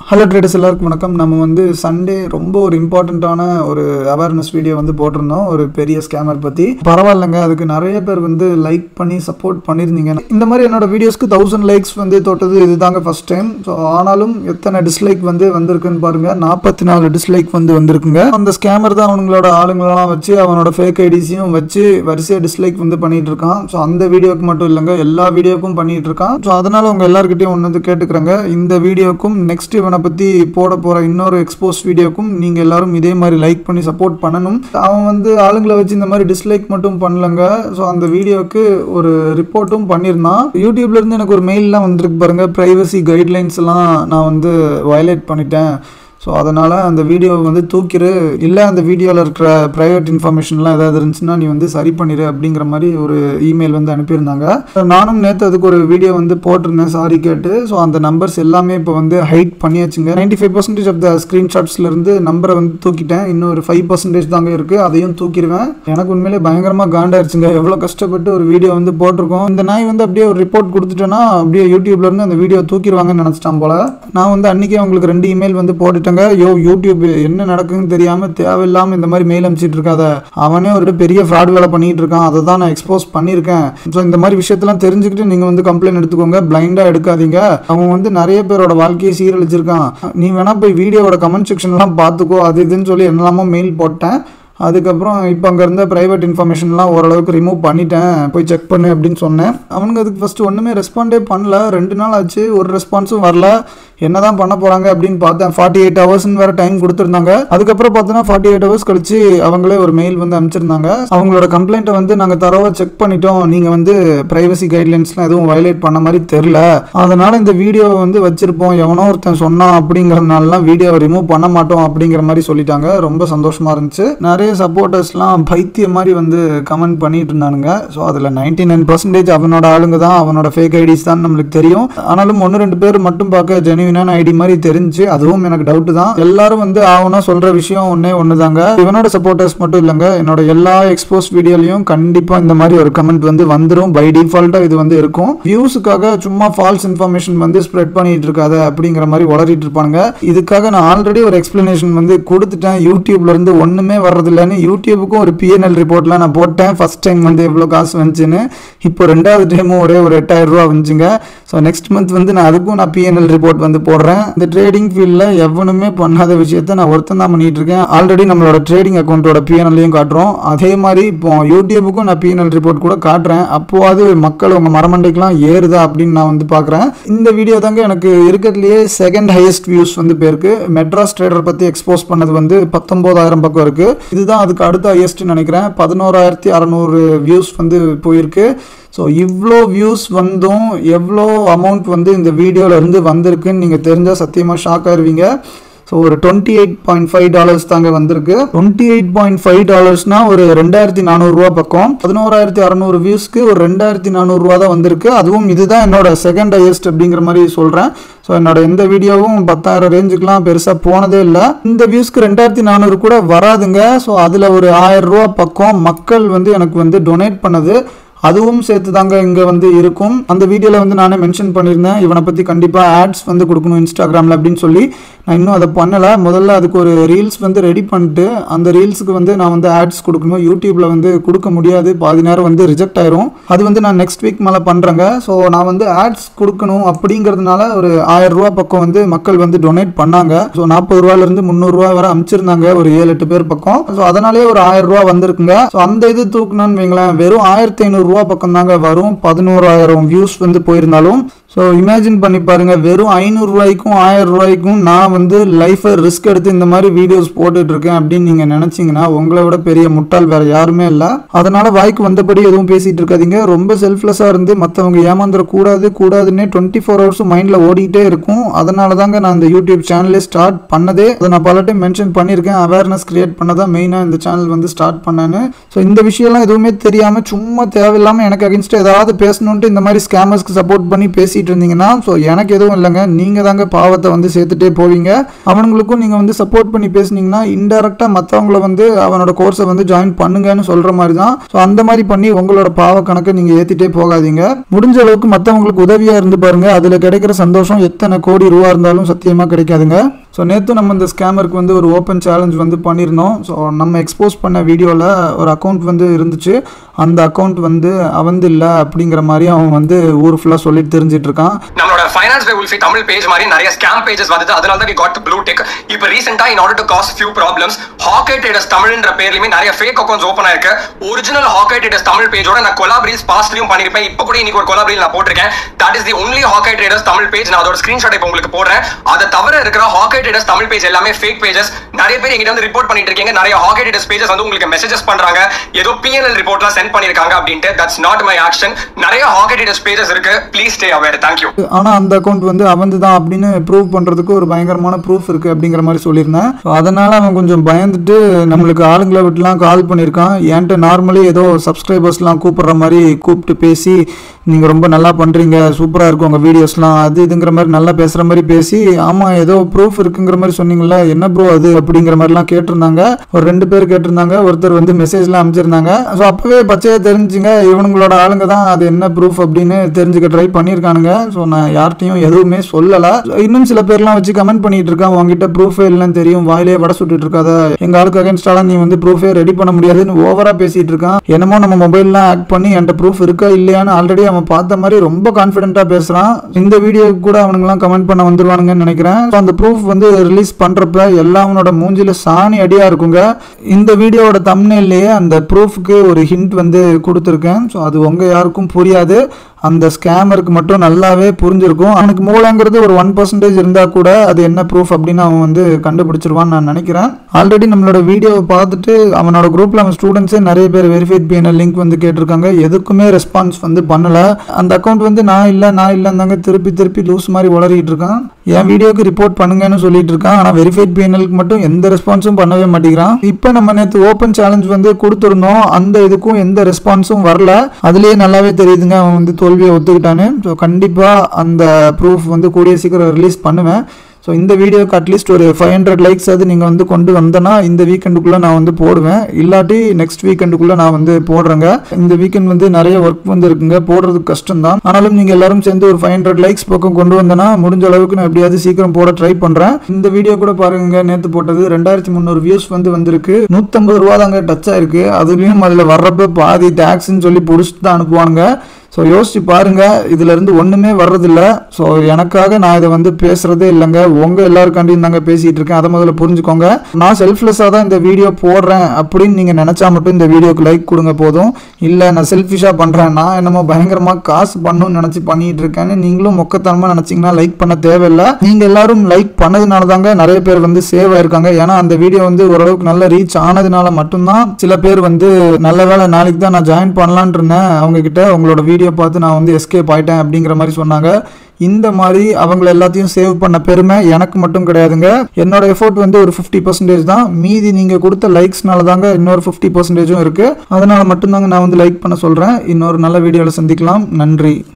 Hello traders எல்லாருக்கும் வணக்கம். நம்ம வந்து சண்டே ரொம்ப ஒரு இம்பார்ட்டண்ட்டான ஒரு அவேர்னஸ் வீடியோ வந்து போட்டிருந்தோம் ஒரு பெரிய ஸ்கேமர் பற்றி. பரவாயில்லைங்க, அதுக்கு நிறைய பேர் வந்து லைக் பண்ணி சப்போர்ட் பண்ணியிருந்தீங்க. இந்த மாதிரி என்னோட வீடியோஸ்க்கு 1000 லைக்ஸ் வந்து தொட்டது இதுதாங்க ஃபர்ஸ்ட் டைம். ஸோ ஆனாலும் எத்தனை டிஸ்லைக் வந்து வந்திருக்குன்னு பாருங்க. 44 டிஸ்லைக் வந்து வந்திருக்குங்க. அந்த ஸ்கேமர் தான் அவங்களோட ஆளுங்களெல்லாம் வச்சு அவனோட ஃபேக் ஐடிஸையும் வச்சு வரிசையாக டிஸ்லைக் வந்து பண்ணிட்டு இருக்கான். ஸோ அந்த வீடியோக்கு மட்டும் இல்லைங்க, எல்லா வீடியோக்கும் பண்ணிட்டு இருக்கான். ஸோ அதனால உங்க எல்லாருக்கிட்டையும் ஒன்று வந்து கேட்டுக்கிறேங்க, இந்த வீடியோக்கும் நெக்ஸ்ட் இவனை பற்றி போட போகிற இன்னொரு எக்ஸ்போஸ் வீடியோக்கும் நீங்கள் எல்லாரும் இதே மாதிரி லைக் பண்ணி சப்போர்ட் பண்ணணும். அவன் வந்து ஆளுங்களை வச்சு இந்த மாதிரி டிஸ்லைக் மட்டும் பண்ணலங்க. ஸோ அந்த வீடியோக்கு ஒரு ரிப்போர்ட்டும் பண்ணியிருந்தான். யூடியூப்ல இருந்து எனக்கு ஒரு மெயிலெலாம் வந்திருக்கு பாருங்க, ப்ரைவசி கைட்லைன்ஸ் எல்லாம் நான் வந்து வயலேட் பண்ணிட்டேன். ஸோ அதனால் அந்த வீடியோவை வந்து தூக்கிடு, இல்லை அந்த வீடியோவில் இருக்கிற ப்ரைவேட் இன்ஃபர்மேஷன்லாம் ஏதாவது இருந்துச்சுன்னா நீ வந்து சரி பண்ணிடு அப்படிங்கிற மாதிரி ஒரு இமெயில் வந்து அனுப்பியிருந்தாங்க. நானும் நேற்று அதுக்கு ஒரு வீடியோ வந்து போட்டிருந்தேன் சாரி கேட்டு. ஸோ அந்த நம்பர்ஸ் எல்லாமே இப்போ வந்து ஹைட் பண்ணியாச்சுங்க. 95% ஆஃப் த ஸ்க்ரீன்ஷாட்ஸ்லேருந்து நம்பரை வந்து தூக்கிட்டேன். இன்னும் ஒரு 5% தாங்க இருக்குது, அதையும் தூக்கிடுவேன். எனக்கு உண்மையிலே பயங்கரமாக காண்டாயிருச்சுங்க. எவ்வளோ கஷ்டப்பட்டு ஒரு வீடியோ வந்து போட்டிருக்கோம். இந்த நாய் வந்து அப்படியே ஒரு ரிப்போர்ட் கொடுத்துட்டேன்னா அப்படியே யூடியூப்லேருந்து அந்த வீடியோ தூக்கிடுவாங்கன்னு நினச்சிட்டான் போல. நான் வந்து அன்றைக்கே அவங்களுக்கு 2 இமெயில் வந்து போட்டுட்டேன். யூடியூப் என்ன நடக்குன்னு தெரியாம தேவையில்லாம இந்த மாதிரி மெயில் அனுப்பிச்சிட்டு இருக்காத, அவனே ஒரு பெரிய ஃப்ராட் வேலை பண்ணிட்டு இருக்கான், அதை தான் நான் எக்ஸ்போஸ் பண்ணியிருக்கேன். ஸோ இந்த மாதிரி விஷயத்தெல்லாம் தெரிஞ்சுக்கிட்டு நீங்க வந்து கம்ப்ளைண்ட் எடுத்துக்கோங்க, பிளைண்டா எடுக்காதீங்க. அவன் வந்து நிறைய பேரோட வாழ்க்கையை சீரழிச்சிருக்கான். நீ வேணா போய் வீடியோவோட கமெண்ட் செக்ஷன்லாம் பார்த்துக்கோ, அது இதுன்னு சொல்லி என்னெல்லாமோ மெயில் போட்டேன். அதுக்கப்புறம் இப்போ அங்கே இருந்த ப்ரைவேட் இன்ஃபர்மேஷன்லாம் ஓரளவுக்கு ரிமூவ் பண்ணிட்டேன், போய் செக் பண்ணு அப்படின்னு சொன்னேன். அவனுக்கு அதுக்கு ஃபஸ்ட்டு ஒன்றுமே ரெஸ்பாண்டே பண்ணல. 2 நாள் ஆச்சு, ஒரு ரெஸ்பான்ஸும் வரல. என்ன தான் பண்ண போகிறாங்க அப்படின்னு பார்த்தேன். 48 ஹவர்ஸ்ன்னு வேறு டைம் கொடுத்துருந்தாங்க. அதுக்கப்புறம் பார்த்தோன்னா 48 ஹவர்ஸ் கழிச்சு அவங்களே ஒரு மெயில் வந்து அனுப்பிச்சிருந்தாங்க. அவங்களோட கம்ப்ளைண்ட்டை வந்து நாங்கள் தரவாக செக் பண்ணிட்டோம், நீங்கள் வந்து ப்ரைவசி கைட்லைன்ஸ்லாம் எதுவும் வயலேட் பண்ண மாதிரி தெரில, அதனால் இந்த வீடியோவை வந்து வச்சுருப்போம், எவனோ ஒருத்தன் சொன்னான் அப்படிங்கிறதுனாலாம் வீடியோவை ரிமூவ் பண்ண மாட்டோம் அப்படிங்கிற மாதிரி சொல்லிட்டாங்க. ரொம்ப சந்தோஷமாக இருந்துச்சு. நிறைய சப்போர்ட்டர்ஸ்லாம் பைத்திய மாதிரி வந்து கமெண்ட் பண்ணிட்டு இருந்தானுங்க. ஸோ அதில் 99% அவனோட ஆளுங்க தான், அவனோட ஃபேக் ஐடிஸ் தான் நம்மளுக்கு தெரியும். ஆனாலும் 1-2 பேர் மட்டும் பார்க்க ஜெனுவினான ஐடி மாதிரி தெரிஞ்சு, அதுவும் எனக்கு டவுட் தான். எல்லாரும் வந்து ஆவனா சொல்ற விஷயம் ஒன்று தாங்க, இவனோட சப்போர்ட்டர்ஸ் மட்டும் இல்லைங்க, என்னோட எல்லா எக்ஸ்போஸ் வீடியோலையும் கண்டிப்பாக இந்த மாதிரி ஒரு கமெண்ட் வந்து வந்துடும். பை டிஃபால்ட்டாக இது வந்து இருக்கும். வியூஸுக்காக சும்மா ஃபால்ஸ் இன்ஃபர்மேஷன் வந்து ஸ்ப்ரெட் பண்ணிட்டு இருக்காத அப்படிங்கிற மாதிரி உளறிட்டு இருப்பாங்க. இதுக்காக நான் ஆல்ரெடி ஒரு எக்ஸ்பிளனேஷன் வந்து கொடுத்துட்டேன். யூடியூப்ல இருந்து ஒன்றுமே வர்றது இல்லைன்னு யூடியூபுக்கும் ஒரு PNL ரிப்போர்ட்லாம் நான் போட்டேன். ஃபர்ஸ்ட் டைம் வந்து எவ்வளோ காசு வந்துச்சுன்னு. இப்போ 2வது டைமும் ஒரே ஒரு 8000 ரூபா வந்துச்சுங்க. ஸோ நெக்ஸ்ட் மந்த் வந்து நான் PNL ரிப்போர்ட் வந்து போடுறேன். இந்த ட்ரேடிங் ஃபீல்டில் எவனுமே பண்ணாத விஷயத்த நான் ஒருத்தன் தான் பண்ணிட்டு இருக்கேன். ஆல்ரெடி நம்மளோட ட்ரேடிங் அக்கௌண்ட்டோட PNLையும் காட்டுறோம். அதே மாதிரி இப்போ யூடியூபுக்கும் நான் PNL ரிப்போர்ட் கூட காட்டுறேன். அப்போது மக்கள் உங்கள் மரமண்டைக்கெலாம் ஏறுதா அப்படின்னு நான் வந்து பார்க்குறேன். இந்த வீடியோ தாங்க எனக்கு இருக்கிறதுலையே செகண்ட் ஹையஸ்ட் வியூஸ் வந்து போயிருக்கு. மெட்ராஸ் ட்ரேடர் பற்றி எக்ஸ்போஸ் பண்ணது வந்து 19,000 பக்கம் இருக்குது. இதுதான் அதுக்கு அடுத்த ஹையஸ்ட் நினைக்கிறேன். 11,600 வியூஸ் வந்து போயிருக்கு. ஸோ இவ்வளோ வியூஸ் வந்தும் எவ்வளோ அமௌண்ட் வந்து இந்த வீடியோவில் இருந்து வந்திருக்குன்னு நீங்கள் தெரிஞ்சால் சத்தியமாக ஷாக் ஆயிருவீங்க. ஸோ ஒரு $28.5 தாங்க வந்திருக்கு. $28.5 ஒரு 2,400 ரூபா பக்கம். 11,600 வியூஸ்க்கு ஒரு 2,400 ரூபா தான் வந்திருக்கு. அதுவும் இதுதான் என்னோட செகண்ட் ஹையஸ்ட் அப்படிங்கிற மாதிரி சொல்கிறேன். ஸோ என்னோட எந்த வீடியோவும் 10,000 ரேஞ்சுக்கெலாம் பெருசாக போனதே இல்லை. இந்த வியூஸ்க்கு 2,400 கூட வராதுங்க. ஸோ அதில் ஒரு 1000 ரூபா பக்கம் மக்கள் வந்து எனக்கு வந்து டொனேட் பண்ணது, அதுவும் சேர்த்து தாங்க இங்கே வந்து இருக்கும். அந்த வீடியோவில் வந்து நானே மென்ஷன் பண்ணியிருந்தேன், இவனை பற்றி கண்டிப்பாக ஆட்ஸ் வந்து கொடுக்கணும் இன்ஸ்டாகிராமில் அப்படின்னு சொல்லி. நான் இன்னும் அதை பண்ணலை. முதல்ல அதுக்கு ஒரு ரீல்ஸ் வந்து ரெடி பண்ணிட்டு அந்த ரீல்ஸுக்கு வந்து நான் வந்து ஆட்ஸ் கொடுக்கணும். யூடியூப்பில் வந்து கொடுக்க முடியாது, பாதி நேரம் வந்து ரிஜெக்ட் ஆயிரும். அது வந்து நான் நெக்ஸ்ட் வீக் மேலே பண்ணுறேங்க. ஸோ நான் வந்து ஆட்ஸ் கொடுக்கணும் அப்படிங்கிறதுனால ஒரு 1000 ரூபா பக்கம் வந்து மக்கள் வந்து டொனேட் பண்ணாங்க. ஸோ 40 ரூபாயிலிருந்து 300 ரூபா வரை அனுப்பிச்சிருந்தாங்க, ஒரு 7-8 பேர் பக்கம். ஸோ அதனாலேயே ஒரு 1000 ரூபா வந்திருக்குங்க. ஸோ அந்த இது தூக்கணும்னு வைங்களேன், வெறும் 1,500 ரூபா பக்கம் தாங்க வரும். 11,000 வியூஸ் வந்து போயிருந்தாலும். ஸோ இமேஜின் பண்ணி பாருங்க, வெறும் 500 ரூபாய்க்கும் 1000 ரூபாய்க்கும் நான் வந்து லைஃபை ரிஸ்க் எடுத்து இந்த மாதிரி வீடியோஸ் போட்டுட்டு இருக்கேன் அப்படின்னு நீங்க நினைச்சீங்கன்னா உங்களை விட பெரிய முட்டாள் வேற யாருமே இல்லை. அதனால வாய்க்கு வந்தபடி எதுவும் பேசிட்டு இருக்காதீங்க. ரொம்ப செல்ஃப்லெஸ்ஸா இருந்து மற்றவங்க ஏமாந்துடக்கூடாதுன்னே 24 ஹவர்ஸும் மைண்ட்ல ஓடிக்கிட்டே இருக்கும். அதனால தாங்க நான் இந்த யூடியூப் சேனலே ஸ்டார்ட் பண்ணதே. அதை நான் பல டைம் மென்ஷன் பண்ணியிருக்கேன். அவேர்னஸ் கிரியேட் பண்ணதான் மெயினாக இந்த சேனல் வந்து ஸ்டார்ட் பண்ணேன்னு. ஸோ இந்த விஷயம்லாம் எதுவுமே தெரியாமல் சும்மா தேவையில்லாமல் எனக்கு அகேன்ஸ்ட் ஏதாவது பேசணுன்ட்டு இந்த மாதிரி ஸ்கேமர்ஸ்க்கு சப்போர்ட் பண்ணி பேசிட்டு பேசிட்டு இருந்தீங்கன்னா ஸோ எனக்கு எதுவும் இல்லைங்க, நீங்க தாங்க பாவத்தை வந்து சேர்த்துட்டே போவீங்க. அவனுங்களுக்கும் நீங்க வந்து சப்போர்ட் பண்ணி பேசுனீங்கன்னா இன்டெரக்டா மற்றவங்கள வந்து அவனோட கோர்ஸை வந்து ஜாயின் பண்ணுங்கன்னு சொல்ற மாதிரி தான். ஸோ அந்த மாதிரி பண்ணி உங்களோட பாவ கணக்கை நீங்க ஏத்திட்டே போகாதீங்க. முடிஞ்ச அளவுக்கு மற்றவங்களுக்கு உதவியா இருந்து பாருங்க. அதுல கிடைக்கிற சந்தோஷம் எத்தனை கோடி ரூபா இருந்தாலும் சத்தியமா கிடைக்காதுங்க. ஸோ நேற்று நம்ம இந்த ஸ்கேமருக்கு வந்து ஒரு ஓப்பன் சேலஞ்ச் வந்து பண்ணியிருந்தோம். ஸோ நம்ம எக்ஸ்போஸ் பண்ண வீடியோவில் ஒரு அக்கௌண்ட் வந்து இருந்துச்சு. அந்த அக்கௌண்ட் வந்து அவந்து இல்லை அப்படிங்கிற மாதிரி அவன் வந்து ஊர் ஃபுல்லாக சொல்லிட்டு தெரிஞ்சிட்டு இருக்கான். நம்மளோட ஃபைனான்ஸ் பை உல்ஃபி தமிழ் பேஜ் மாதிரி நிறைய ஸ்கேம் பேஜஸ் வந்து அதனால தான் we got the blue tick. இப்போ ரீசெண்டா in order to cause few problems ஹாக்கை ட்ரேடர்ஸ் தமிழ்ன்ற பேர்லயுமே நிறைய ஃபேக் அக்கௌண்ட்ஸ் ஓபன் ஆயிருக்கு. ஒரிஜினல் ஹாக்கை ட்ரேடர்ஸ் தமிழ் பேஜோட நான் கொலாப் ரீல்ஸ் பாஸ்ட்லயும் பண்ணிருப்பேன். இப்போ கூட இன்னைக்கு ஒரு கொலாப் ரீல் நான் போட்டிருக்கேன். That is the only ஹாக்கை traders Tamil page. நான் அதோட ஸ்கிரீன்ஷாட் இப்போ உங்களுக்கு போடுறேன். அதை தவிர இருக்கிற ஹாக்கை ட்ரேடர்ஸ் தமிழ் பேஜ் எல்லாமே ஃபேக் பேஜஸ். நிறைய பேர் எங்கிட்ட வந்து ரிப்போர்ட் பண்ணிட்டு இருக்கீங்க. நிறைய ஹாக்கை ட்ரேடர்ஸ் பேஜஸ் வந்து உங்களுக்கு மெசேஜஸ் பண்றாங்க, ஏதோ பிஎன்எல் ரிப்போர்ட்லாம் சென்ட் பண்ணிருக்காங்க அப்படின்ட்டு. That's not my action. நிறைய ஹாக்கை ட்ரேடர்ஸ் பேஜஸ் இருக்கு. Please stay aware. Thank you. ஆனா அந்த அக்கௌண்ட் வந்து அவந்து தான் அப்படின்னு ப்ரூவ் பண்றதுக்கு ஒரு பயங்கரமான ப்ரூஃப் இருக்கு அப்படிங்கிற மாதிரி சொல்லியிருந்தேன். அதனால அவன் கொஞ்சம் பயந்துட்டு நம்மளுக்கு ஆளுங்களை விட்டுலாம் கால் பண்ணியிருக்கான். என்கிட்ட நார்மலி ஏதோ சப்ஸ்கிரைபர்ஸ்லாம் கூப்பிடுற மாதிரி கூப்பிட்டு பேசி நீங்கள் ரொம்ப நல்லா பண்ணுறீங்க, சூப்பராக இருக்கும் உங்கள் வீடியோஸ்லாம், அது இதுங்கிற மாதிரி நல்லா பேசுகிற மாதிரி பேசி, ஆமாம் ஏதோ ப்ரூஃப் இருக்குங்கிற மாதிரி சொன்னீங்களா, என்ன ப்ரோ அது அப்படிங்கிற மாதிரிலாம் கேட்டிருந்தாங்க. ஒரு 2 பேர் கேட்டிருந்தாங்க. ஒருத்தர் வந்து மெசேஜ்லாம் அனுப்பிச்சிருந்தாங்க. ஸோ அப்போவே பச்சையாக தெரிஞ்சுங்க இவனுங்களோட ஆளுங்க தான், அது என்ன ப்ரூஃப் அப்படின்னு தெரிஞ்சுக்க ட்ரை பண்ணியிருக்கானுங்க. ஸோ நான் யார்கிட்டையும் எதுவுமே சொல்லலை. இன்னும் சில பேர்லாம் வச்சு கமெண்ட் பண்ணிட்டு இருக்கான், உங்ககிட்ட ப்ரூஃபே இல்லைன்னு தெரியும், வாயிலே வடை சுட்டுட்டு இருக்காத, எங்கள் ஆளுக்கு அகேன்ஸ்டாலாம் நீ வந்து ப்ரூஃபே ரெடி பண்ண முடியாதுன்னு ஓவராக பேசிட்டு இருக்கான். என்னமோ நம்ம மொபைல்லாம் ஆக்ட் பண்ணி என்கிட்ட ப்ரூஃப் இருக்கா இல்லையான்னு ஆல்ரெடி அவன் பார்த்த மாதிரி ரொம்ப கான்ஃபிடென்ட்டா பேசுறான். இந்த வீடியோக்கு கூட அவனுங்கெல்லாம் கமெண்ட் பண்ண வந்துருவானுங்கன்னு நினைக்கிறேன். அந்த ப்ரூஃப் வந்து ரிலீஸ் பண்றப்ப எல்லாம் அவனோட மூஞ்சில சாணி அடியா இருக்குங்க. இந்த வீடியோவோட தம்ப்நெயில்லையே அந்த ப்ரூஃப்க்கு ஒரு ஹிண்ட் வந்து கொடுத்துருக்கேன். ஸோ அது உங்க யாருக்கும் புரியாது, அந்த ஸ்கேமருக்கு மட்டும் நல்லாவே புரிஞ்சிருக்கும். அவனுக்கு மூளைங்கிறது ஒரு 1% இருந்தா கூட அது என்ன ப்ரூஃப் அப்படின்னு அவன் வந்து கண்டுபிடிச்சிருவான்னு நான் நினைக்கிறேன். ஆல்ரெடி நம்மளோட வீடியோவை பார்த்துட்டு அவனோட குரூப்ல அவன் ஸ்டூடெண்ட்ஸே நிறைய பேர் வெரிஃபைட் பிஎன்எல் லிங்க் வந்து கேட்டிருக்காங்க. எதுக்குமே ரெஸ்பான்ஸ் வந்து பண்ணல. அந்த அக்கௌண்ட் வந்து நான் இல்லைந்தாங்க திருப்பி லூஸ் மாதிரி உளறிட்டு இருக்கான். என் வீடியோக்கு ரிப்போர்ட் பண்ணுங்கன்னு சொல்லிட்டு இருக்கான். ஆனால் வெரிஃபைட் பிஎன்எலுக்கு மட்டும் எந்த ரெஸ்பான்ஸும் பண்ணவே மாட்டேங்கிறான். இப்போ நம்ம நேற்று ஓப்பன் சேலஞ்ச் வந்து கொடுத்துருந்தோம், அந்த இதுக்கும் எந்த ரெஸ்பான்ஸும் வரல. அதுலேயே நல்லாவே தெரியுதுங்க அவன் வந்து தோல்வியை ஒத்துக்கிட்டானு. ஸோ கண்டிப்பாக அந்த ப்ரூஃப் வந்து கூடிய சீக்கிரம் ரிலீஸ் பண்ணுவேன். ஸோ இந்த வீடியோக்கு அட்லீஸ்ட் ஒரு 500 லைக்ஸ் அது நீங்கள் வந்து கொண்டு வந்தேன்னா இந்த வீக்கெண்டுக்குள்ளே நான் வந்து போடுவேன். இல்லாட்டி நெக்ஸ்ட் வீக்கெண்டுக்குள்ளே நான் வந்து போடுறேங்க. இந்த வீக்கெண்ட் வந்து நிறைய ஒர்க் வந்து இருக்குங்க, போடுறதுக்கு கஷ்டம் தான். ஆனாலும் நீங்கள் எல்லாரும் சேர்ந்து ஒரு 500 லைக்ஸ் பக்கம் கொண்டு வந்தேன்னா முடிஞ்ச அளவுக்கு நான் எப்படியாவது சீக்கிரம் போட ட்ரை பண்ணுறேன். இந்த வீடியோ கூட பாருங்க, நேற்று போட்டது 2300 வியூஸ் வந்து வந்திருக்கு. 150 ரூபா தாங்க டச் ஆயிருக்கு. அதுலேயும் அதில் வர்றப்ப பாதி டேக்ஸ்ன்னு சொல்லி பிடிச்சிட்டு தான் அனுப்புவானுங்க. ஸோ யோசிச்சு பாருங்க, இதுல இருந்து ஒண்ணுமே வர்றதில்ல. ஸோ எனக்காக நான் இதை வந்து பேசுறதே இல்லைங்க, உங்க எல்லாருக்காண்டியும் தாங்க பேசிட்டு இருக்கேன். அதை முதல்ல புரிஞ்சுக்கோங்க. நான் செல்ஃப்லெஸ்ஸாக தான் இந்த வீடியோ போடுறேன் அப்படின்னு நீங்க நினைச்சா மட்டும் இந்த வீடியோக்கு லைக் கொடுங்க போதும். இல்லை நான் செல்ஃபிஷா பண்றேன், நான் என்னமோ பயங்கரமா காசு பண்ணணும்னு நினைச்சு பண்ணிட்டு இருக்கேன்னு நீங்களும் மொக்கத்தனமா நினைச்சீங்கன்னா லைக் பண்ண தேவையில்லை. நீங்க எல்லாரும் லைக் பண்ணதுனால தாங்க நிறைய பேர் வந்து சேவ் ஆயிருக்காங்க. ஏன்னா அந்த வீடியோ வந்து ஓரளவுக்கு நல்ல ரீச் ஆனதுனால மட்டும்தான் சில பேர் வந்து நல்ல வேலை நாளைக்கு தான் நான் ஜாயின் பண்ணலான் இருந்தேன், அவங்க கிட்ட உங்களோட வீடியோ பார்த்து நான் வந்து எஸ்கேப் ஆயிட்டேன் அப்படிங்கிற மாதிரி சொன்னாங்க. இந்த மாதிரி அவங்கள எல்லாத்தையும் சேவ் பண்ண பெருமை எனக்கு மட்டும் கிடையாதுங்க. என்னோட எஃபோர்ட் வந்து ஒரு 50% தான். மீதி நீங்க கொடுத்த லைக்ஸ்னால தாங்க இன்னொரு 50% இருக்கு. அதனால மட்டும்தாங்க நான் வந்து லைக் பண்ண சொல்றேன். இன்னொரு நல்ல வீடியோல சந்திக்கலாம். நன்றி.